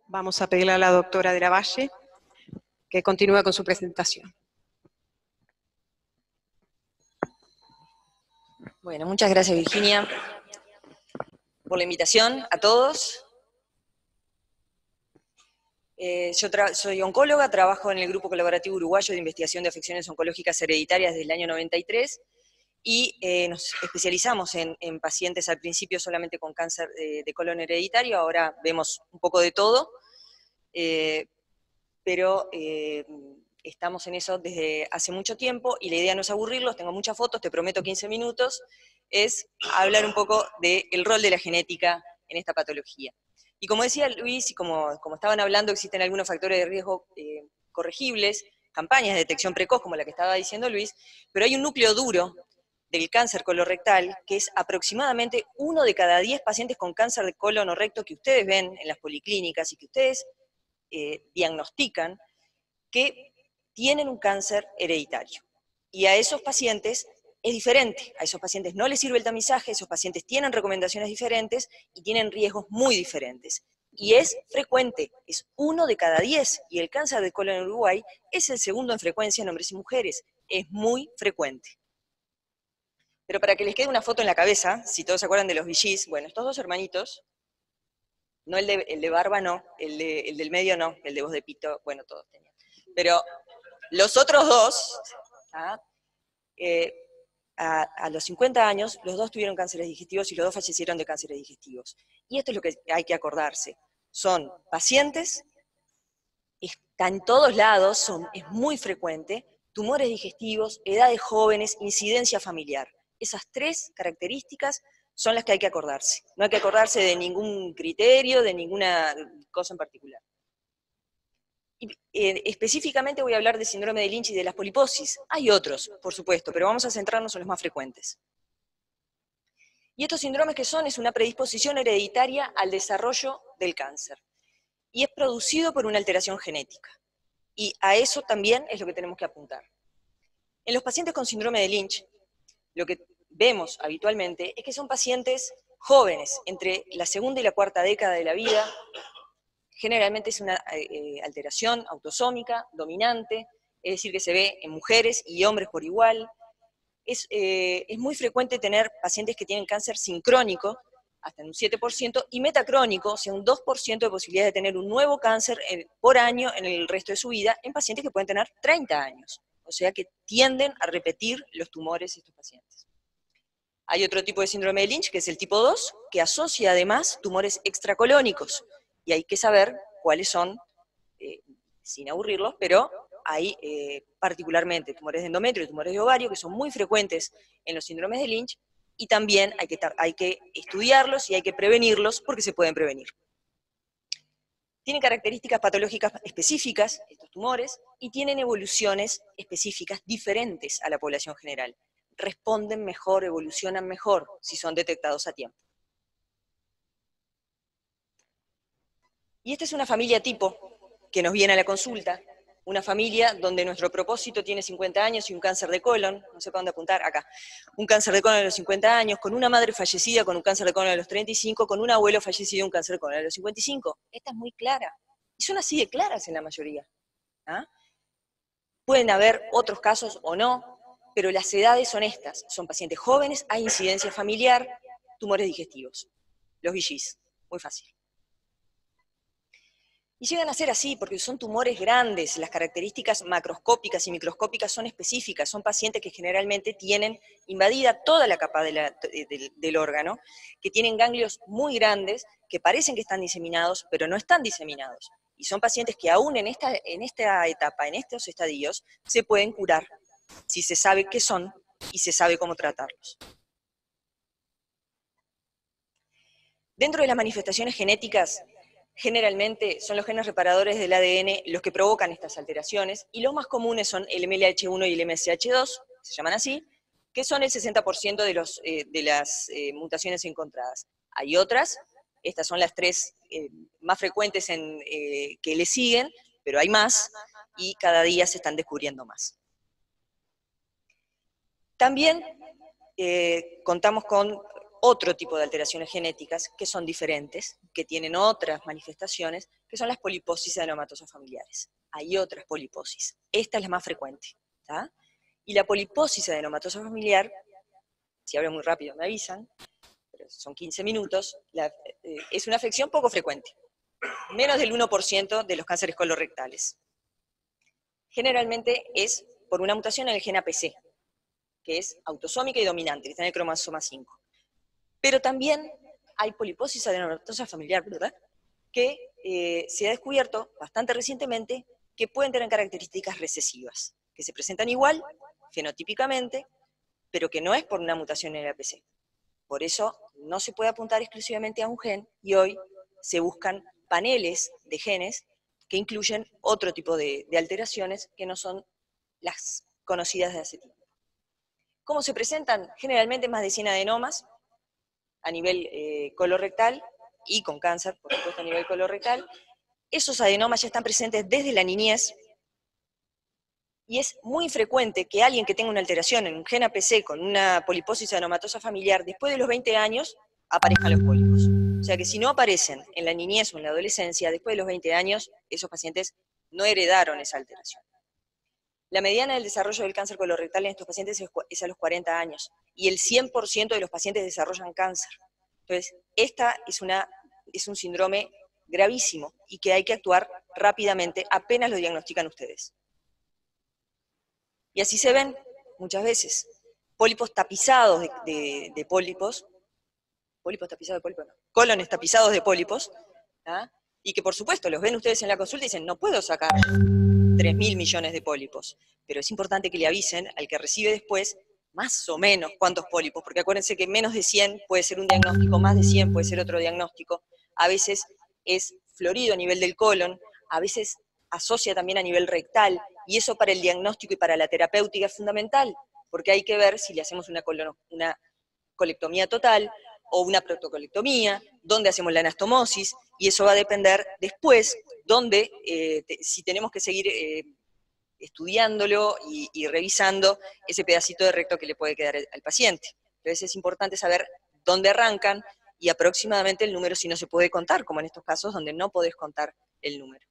Vamos a pedirle a la doctora de la Valle que continúe con su presentación. Bueno, muchas gracias Virginia por la invitación a todos. Yo soy oncóloga, trabajo en el Grupo Colaborativo Uruguayo de Investigación de Afecciones Oncológicas Hereditarias desde el año 93 y nos especializamos en pacientes al principio solamente con cáncer de colon hereditario, ahora vemos un poco de todo, pero estamos en eso desde hace mucho tiempo y la idea no es aburrirlos, tengo muchas fotos, te prometo 15 minutos, es hablar un poco del rol de la genética en esta patología. Y como decía Luis, y como estaban hablando, existen algunos factores de riesgo corregibles, campañas de detección precoz, como la que estaba diciendo Luis, pero hay un núcleo duro del cáncer colorectal, que es aproximadamente 1 de cada 10 pacientes con cáncer de colon o recto que ustedes ven en las policlínicas y que ustedes diagnostican, que tienen un cáncer hereditario. Y a esos pacientes es diferente, a esos pacientes no les sirve el tamizaje, esos pacientes tienen recomendaciones diferentes y tienen riesgos muy diferentes. Y es frecuente, es 1 de cada 10, y el cáncer de colon en Uruguay es el segundo en frecuencia en hombres y mujeres, es muy frecuente. Pero para que les quede una foto en la cabeza, si todos se acuerdan de los VGs, bueno, estos dos hermanitos, no el de barba no, el del medio no, el de voz de pito, bueno, todos tenían. Pero los otros dos, a los 50 años, los dos tuvieron cánceres digestivos y los dos fallecieron de cánceres digestivos. Y esto es lo que hay que acordarse. Son pacientes, está en todos lados, es muy frecuente, tumores digestivos, edades jóvenes, incidencia familiar. Esas 3 características son las que hay que acordarse. No hay que acordarse de ningún criterio, de ninguna cosa en particular. Y, específicamente voy a hablar del síndrome de Lynch y de las poliposis. Hay otros, por supuesto, pero vamos a centrarnos en los más frecuentes. Y estos síndromes que son es una predisposición hereditaria al desarrollo del cáncer. Y es producido por una alteración genética. Y a eso también es lo que tenemos que apuntar. En los pacientes con síndrome de Lynch, lo que vemos habitualmente es que son pacientes jóvenes, entre la segunda y la cuarta década de la vida. Generalmente es una alteración autosómica, dominante, es decir, que se ve en mujeres y hombres por igual. Es muy frecuente tener pacientes que tienen cáncer sincrónico, hasta en un 7%, y metacrónico, o sea, un 2% de posibilidad de tener un nuevo cáncer por año en el resto de su vida, en pacientes que pueden tener 30 años. O sea que tienden a repetir los tumores estos pacientes. Hay otro tipo de síndrome de Lynch, que es el tipo 2, que asocia además tumores extracolónicos, y hay que saber cuáles son, sin aburrirlos, pero hay particularmente tumores de endometrio y tumores de ovario, que son muy frecuentes en los síndromes de Lynch, y también hay que estudiarlos y hay que prevenirlos porque se pueden prevenir. Tienen características patológicas específicas, estos tumores, y tienen evoluciones específicas diferentes a la población general. Responden mejor, evolucionan mejor si son detectados a tiempo. Y esta es una familia tipo que nos viene a la consulta, una familia donde nuestro propósito tiene 50 años y un cáncer de colon, no sé para dónde apuntar, acá, un cáncer de colon a los 50 años, con una madre fallecida con un cáncer de colon a los 35, con un abuelo fallecido de un cáncer de colon a los 55. Esta es muy clara, y son así de claras en la mayoría. Pueden haber otros casos o no, pero las edades son estas, son pacientes jóvenes, hay incidencia familiar, tumores digestivos, los VGs, muy fácil. Y llegan a ser así porque son tumores grandes, las características macroscópicas y microscópicas son específicas, son pacientes que generalmente tienen invadida toda la capa del órgano, que tienen ganglios muy grandes, que parecen que están diseminados, pero no están diseminados. Y son pacientes que aún en esta etapa, en estos estadios, se pueden curar, si se sabe qué son y se sabe cómo tratarlos. Dentro de las manifestaciones genéticas, generalmente son los genes reparadores del ADN los que provocan estas alteraciones, y los más comunes son el MLH1 y el MSH2, se llaman así, que son el 60% de las mutaciones encontradas. Hay otras, estas son las 3 más frecuentes que le siguen, pero hay más, y cada día se están descubriendo más. También contamos con otro tipo de alteraciones genéticas que son diferentes, que tienen otras manifestaciones, que son las poliposis adenomatosas familiares. Hay otras poliposis. Esta es la más frecuente. ¿Tá? Y la poliposis adenomatosa familiar, si hablo muy rápido me avisan, pero son 15 minutos, es una afección poco frecuente. Menos del 1% de los cánceres colorectales. Generalmente es por una mutación en el gen APC, que es autosómica y dominante, que está en el cromosoma 5. Pero también hay poliposis adenomatosa familiar, ¿verdad? Que se ha descubierto bastante recientemente que pueden tener características recesivas, que se presentan igual, fenotípicamente, pero que no es por una mutación en el APC. Por eso no se puede apuntar exclusivamente a un gen, y hoy se buscan paneles de genes que incluyen otro tipo de alteraciones que no son las conocidas de hace tiempo. ¿Cómo se presentan? Generalmente más de 100 adenomas a nivel colorectal y con cáncer, por supuesto, a nivel colorectal. Esos adenomas ya están presentes desde la niñez y es muy frecuente que alguien que tenga una alteración en un gen APC con una poliposis adenomatosa familiar, después de los 20 años, aparezcan los pólipos. O sea que si no aparecen en la niñez o en la adolescencia, después de los 20 años, esos pacientes no heredaron esa alteración. La mediana del desarrollo del cáncer colorectal en estos pacientes es a los 40 años, y el 100% de los pacientes desarrollan cáncer. Entonces, esta es un síndrome gravísimo y que hay que actuar rápidamente apenas lo diagnostican ustedes. Y así se ven muchas veces pólipos tapizados de pólipos, pólipos tapizados de pólipos, no, cólones tapizados de pólipos, ¿ah? Y que por supuesto los ven ustedes en la consulta y dicen, no puedo sacar 3.000 millones de pólipos, pero es importante que le avisen al que recibe después más o menos cuántos pólipos, porque acuérdense que menos de 100 puede ser un diagnóstico, más de 100 puede ser otro diagnóstico, a veces es florido a nivel del colon, a veces asocia también a nivel rectal, y eso para el diagnóstico y para la terapéutica es fundamental, porque hay que ver si le hacemos una colectomía total o una protocolectomía, dónde hacemos la anastomosis, y eso va a depender después dónde, si tenemos que seguir estudiándolo y revisando ese pedacito de recto que le puede quedar al paciente. Entonces es importante saber dónde arrancan y aproximadamente el número si no se puede contar, como en estos casos donde no podés contar el número.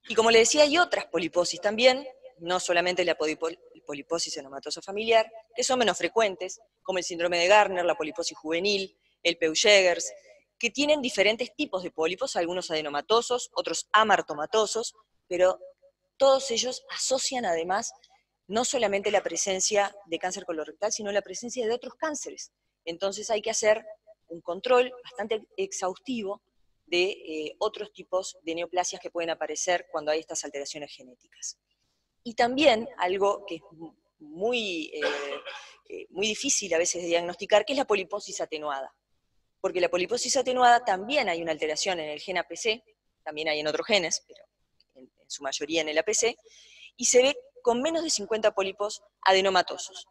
Y como le decía, hay otras poliposis también, no solamente la poliposis adenomatosa familiar, que son menos frecuentes, como el síndrome de Gardner, la poliposis juvenil, el Peutz-Jeghers, que tienen diferentes tipos de pólipos, algunos adenomatosos, otros amartomatosos, pero todos ellos asocian además no solamente la presencia de cáncer colorectal, sino la presencia de otros cánceres. Entonces hay que hacer un control bastante exhaustivo de otros tipos de neoplasias que pueden aparecer cuando hay estas alteraciones genéticas. Y también algo que es muy difícil a veces de diagnosticar, que es la poliposis atenuada. Porque la poliposis atenuada también hay una alteración en el gen APC, también hay en otros genes, pero en su mayoría en el APC, y se ve con menos de 50 pólipos adenomatosos.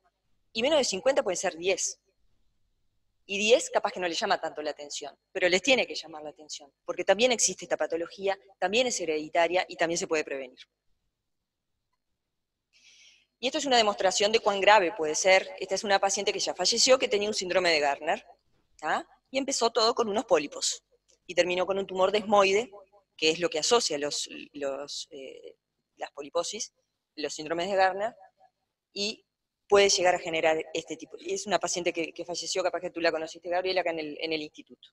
Y menos de 50 pueden ser 10. Y 10 capaz que no les llama tanto la atención, pero les tiene que llamar la atención, porque también existe esta patología, también es hereditaria y también se puede prevenir. Y esto es una demostración de cuán grave puede ser. Esta es una paciente que ya falleció, que tenía un síndrome de Gardner, ¿ah? Y empezó todo con unos pólipos, y terminó con un tumor desmoide, que es lo que asocia las poliposis, los síndromes de Gardner, y puede llegar a generar este tipo. Es una paciente que falleció, capaz que tú la conociste, Gabriela, acá en el instituto.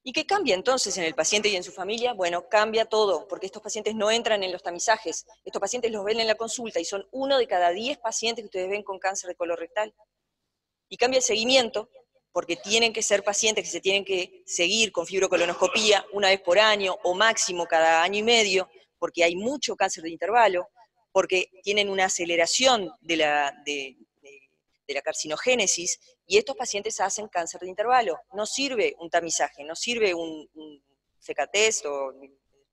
¿Y qué cambia entonces en el paciente y en su familia? Bueno, cambia todo, porque estos pacientes no entran en los tamizajes. Estos pacientes los ven en la consulta y son 1 de cada 10 pacientes que ustedes ven con cáncer de colorectal. Y cambia el seguimiento, porque tienen que ser pacientes que se tienen que seguir con fibrocolonoscopía una vez por año o máximo cada año y medio, porque hay mucho cáncer de intervalo, porque tienen una aceleración de la carcinogénesis, y estos pacientes hacen cáncer de intervalo. No sirve un tamizaje, no sirve un FK-test o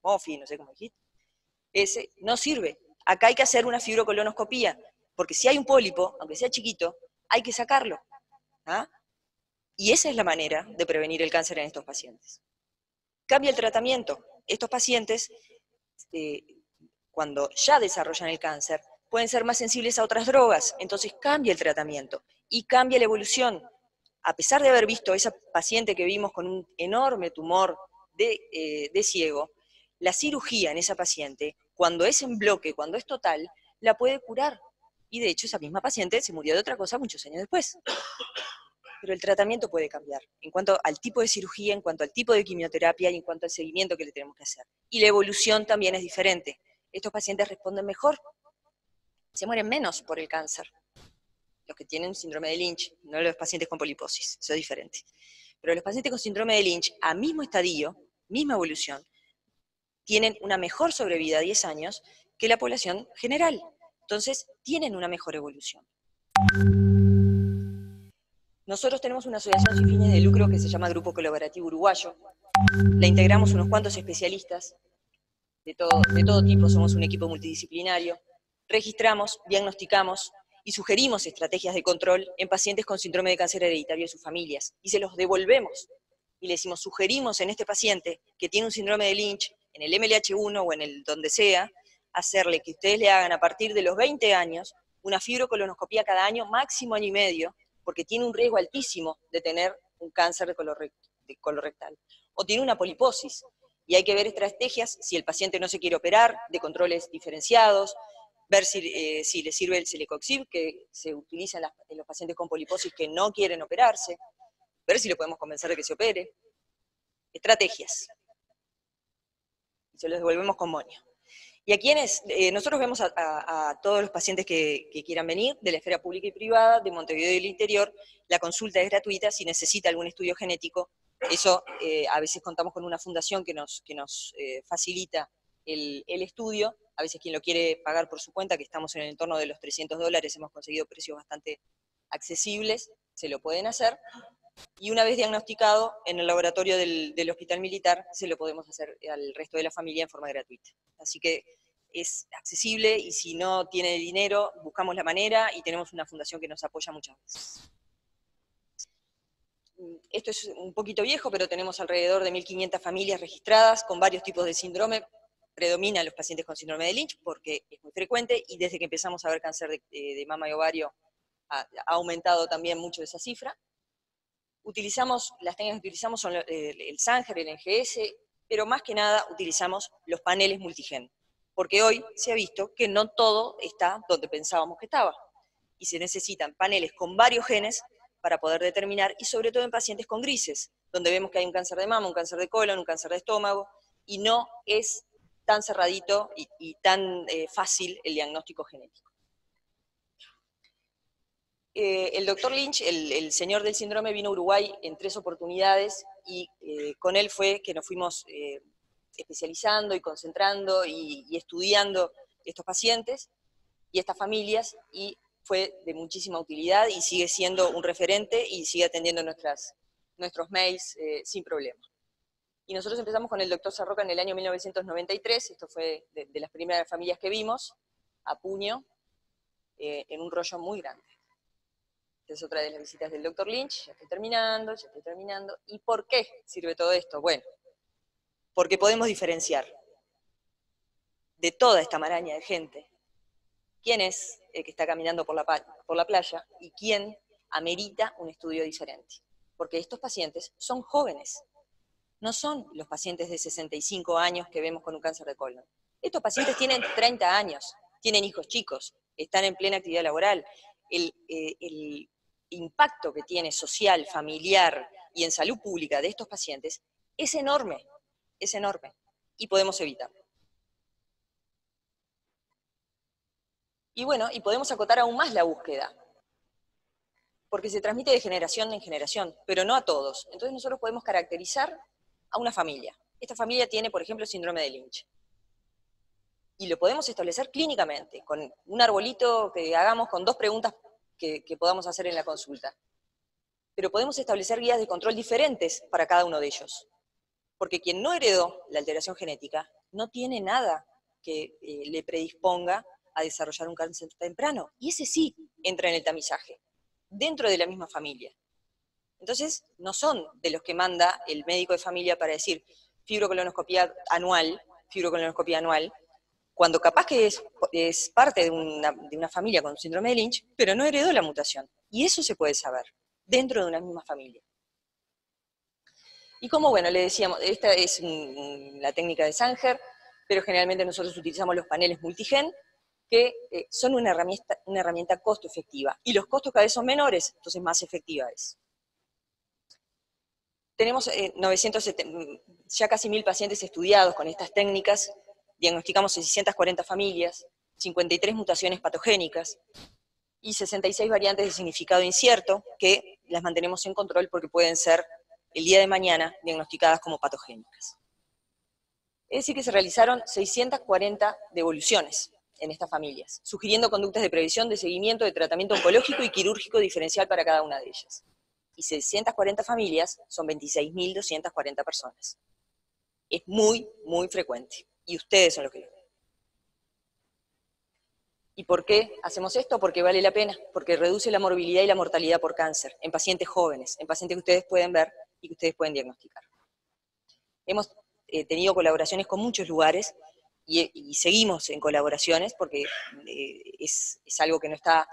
MOFI, no sé cómo dijiste. Ese no sirve. Acá hay que hacer una fibrocolonoscopía, porque si hay un pólipo, aunque sea chiquito, hay que sacarlo. ¿Ah? Y esa es la manera de prevenir el cáncer en estos pacientes. Cambia el tratamiento. Estos pacientes, cuando ya desarrollan el cáncer, pueden ser más sensibles a otras drogas, entonces cambia el tratamiento y cambia la evolución. a pesar de haber visto a esa paciente que vimos con un enorme tumor de ciego, la cirugía en esa paciente, cuando es en bloque, cuando es total, la puede curar. Y de hecho esa misma paciente se murió de otra cosa muchos años después. Pero el tratamiento puede cambiar en cuanto al tipo de cirugía, en cuanto al tipo de quimioterapia y en cuanto al seguimiento que le tenemos que hacer. Y la evolución también es diferente. Estos pacientes responden mejor, se mueren menos por el cáncer. Los que tienen síndrome de Lynch, no los pacientes con poliposis, eso es diferente. Pero los pacientes con síndrome de Lynch, a mismo estadio, misma evolución, tienen una mejor sobrevida a 10 años que la población general. Entonces, tienen una mejor evolución. Nosotros tenemos una asociación sin fines de lucro que se llama Grupo Colaborativo Uruguayo. La integramos unos cuantos especialistas de todo tipo, somos un equipo multidisciplinario. Registramos, diagnosticamos y sugerimos estrategias de control en pacientes con síndrome de cáncer hereditario y sus familias. Y se los devolvemos. Y le decimos, sugerimos en este paciente que tiene un síndrome de Lynch, en el MLH1 o en el donde sea, hacerle que ustedes le hagan a partir de los 20 años una fibrocolonoscopía cada año, máximo año y medio, porque tiene un riesgo altísimo de tener un cáncer de colorectal. O tiene una poliposis. Y hay que ver estrategias, si el paciente no se quiere operar, de controles diferenciados, ver si le sirve el celecoxib, que se utiliza en los pacientes con poliposis que no quieren operarse, ver si lo podemos convencer de que se opere. Estrategias. Y se los devolvemos con monio. Y a quienes, nosotros vemos a todos los pacientes que quieran venir, de la esfera pública y privada, de Montevideo y del interior. La consulta es gratuita, si necesita algún estudio genético, eso a veces contamos con una fundación que nos facilita el estudio, a veces quien lo quiere pagar por su cuenta, que estamos en el entorno de los $300, hemos conseguido precios bastante accesibles, se lo pueden hacer, y una vez diagnosticado en el laboratorio del Hospital Militar, se lo podemos hacer al resto de la familia en forma gratuita. Así que es accesible, y si no tiene dinero, buscamos la manera, y tenemos una fundación que nos apoya muchas veces. Esto es un poquito viejo, pero tenemos alrededor de 1.500 familias registradas con varios tipos de síndrome. Predominan los pacientes con síndrome de Lynch porque es muy frecuente, y desde que empezamos a ver cáncer de mama y ovario ha aumentado también mucho esa cifra. Las técnicas que utilizamos son el Sanger, el NGS, pero más que nada utilizamos los paneles multigen, porque hoy se ha visto que no todo está donde pensábamos que estaba, y se necesitan paneles con varios genes para poder determinar, y sobre todo en pacientes con grises, donde vemos que hay un cáncer de mama, un cáncer de colon, un cáncer de estómago, y no es tan cerradito y tan fácil el diagnóstico genético. El doctor Lynch, el señor del síndrome, vino a Uruguay en 3 oportunidades, y con él fue que nos fuimos especializando y concentrando y estudiando estos pacientes y estas familias, y fue de muchísima utilidad y sigue siendo un referente y sigue atendiendo nuestros mails sin problema. Y nosotros empezamos con el doctor Sarroca en el año 1993, esto fue de las primeras familias que vimos, a puño, en un rollo muy grande. Esta es otra de las visitas del doctor Lynch, ya estoy terminando. ¿Y por qué sirve todo esto? Bueno, porque podemos diferenciar de toda esta maraña de gente quién es el que está caminando por la playa y quién amerita un estudio diferente. Porque estos pacientes son jóvenes, no son los pacientes de 65 años que vemos con un cáncer de colon. Estos pacientes tienen 30 años, tienen hijos chicos, están en plena actividad laboral. El impacto que tiene social, familiar y en salud pública de estos pacientes es enorme, y podemos evitarlo. Y bueno, y podemos acotar aún más la búsqueda, porque se transmite de generación en generación, pero no a todos. Entonces nosotros podemos caracterizar a una familia. Esta familia tiene, por ejemplo, síndrome de Lynch. Y lo podemos establecer clínicamente, con un arbolito que hagamos con 2 preguntas que podamos hacer en la consulta. Pero podemos establecer guías de control diferentes para cada uno de ellos. Porque quien no heredó la alteración genética no tiene nada que le predisponga a desarrollar un cáncer temprano. Y ese sí entra en el tamizaje, dentro de la misma familia. Entonces, no son de los que manda el médico de familia para decir fibrocolonoscopía anual, cuando capaz que es parte de una familia con síndrome de Lynch, pero no heredó la mutación. Y eso se puede saber. dentro de una misma familia. Y como, bueno, le decíamos, esta es la técnica de Sanger, pero generalmente nosotros utilizamos los paneles multigen, que son una herramienta costo efectiva. Y los costos cada vez son menores, entonces más efectiva es. Tenemos ya casi 1000 pacientes estudiados con estas técnicas, diagnosticamos 640 familias, 53 mutaciones patogénicas y 66 variantes de significado incierto, que las mantenemos en control porque pueden ser el día de mañana diagnosticadas como patogénicas. Es decir, que se realizaron 640 devoluciones en estas familias, sugiriendo conductas de previsión, de seguimiento, de tratamiento oncológico y quirúrgico diferencial para cada una de ellas. Y 640 familias son 26.240 personas. Es muy, muy frecuente. Y ustedes son los que lo ven. ¿Y por qué hacemos esto? Porque vale la pena, porque reduce la morbilidad y la mortalidad por cáncer en pacientes jóvenes, en pacientes que ustedes pueden ver y que ustedes pueden diagnosticar. Hemos tenido colaboraciones con muchos lugares y seguimos en colaboraciones porque es algo que no está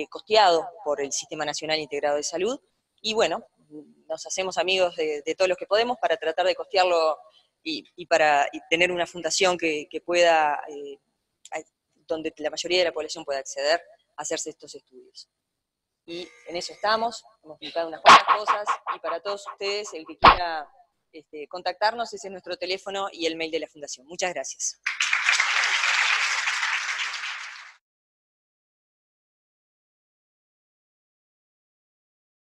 costeado por el Sistema Nacional Integrado de Salud, y bueno, nos hacemos amigos de todos los que podemos para tratar de costearlo y para tener una fundación que pueda, donde la mayoría de la población pueda acceder a hacerse estos estudios. Y en eso estamos, hemos publicado unas cuantas cosas, y para todos ustedes, el que quiera contactarnos, ese es nuestro teléfono y el mail de la fundación. Muchas gracias.